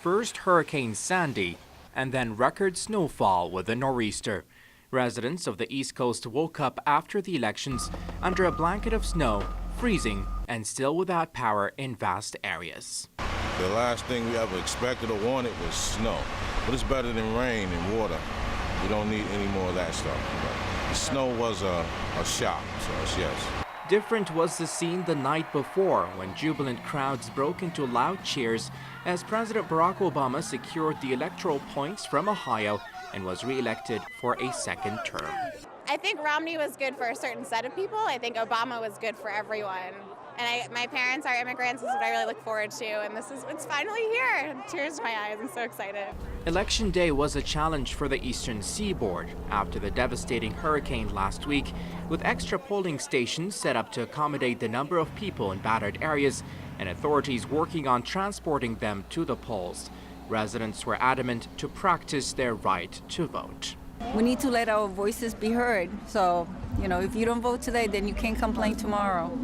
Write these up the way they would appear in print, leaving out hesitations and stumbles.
First Hurricane Sandy, and then record snowfall with a nor'easter. Residents of the East Coast woke up after the elections under a blanket of snow, freezing, and still without power in vast areas. The last thing we ever expected or wanted was snow, but it's better than rain and water. We don't need any more of that stuff. But the snow was a shock to us, yes. Different was the scene the night before when jubilant crowds broke into loud cheers as President Barack Obama secured the electoral points from Ohio and was re-elected for a second term. I think Romney was good for a certain set of people. I think Obama was good for everyone. And my parents are immigrants. This is what I really look forward to. And it's finally here. Tears in my eyes. I'm so excited. Election day was a challenge for the eastern seaboard after the devastating hurricane last week, with extra polling stations set up to accommodate the number of people in battered areas and authorities working on transporting them to the polls. Residents were adamant to practice their right to vote. We need to let our voices be heard. So, if you don't vote today, then you can't complain tomorrow.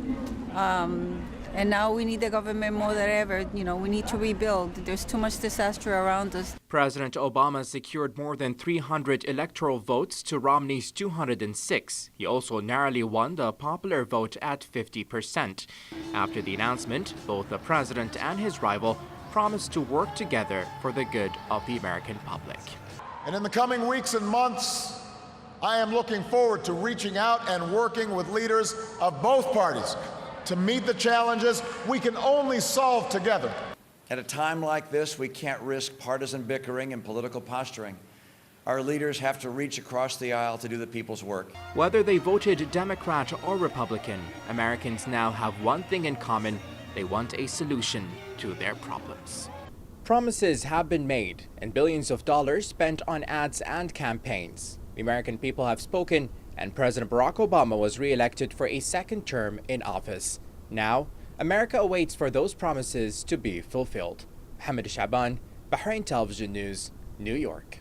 And now we need the government more than ever. We need to rebuild. There's too much disaster around us. President Obama secured more than 300 electoral votes to Romney's 206. He also narrowly won the popular vote at 50%. After the announcement, both the president and his rival promised to work together for the good of the American public. And in the coming weeks and months, I am looking forward to reaching out and working with leaders of both parties to meet the challenges we can only solve together. At a time like this, we can't risk partisan bickering and political posturing. Our leaders have to reach across the aisle to do the people's work. Whether they voted Democrat or Republican, Americans now have one thing in common: they want a solution to their problems. Promises have been made and billions of dollars spent on ads and campaigns. The American people have spoken, and President Barack Obama was re-elected for a second term in office. Now, America awaits for those promises to be fulfilled. Mohamed Al-Shaaban, Bahrain Television News, New York.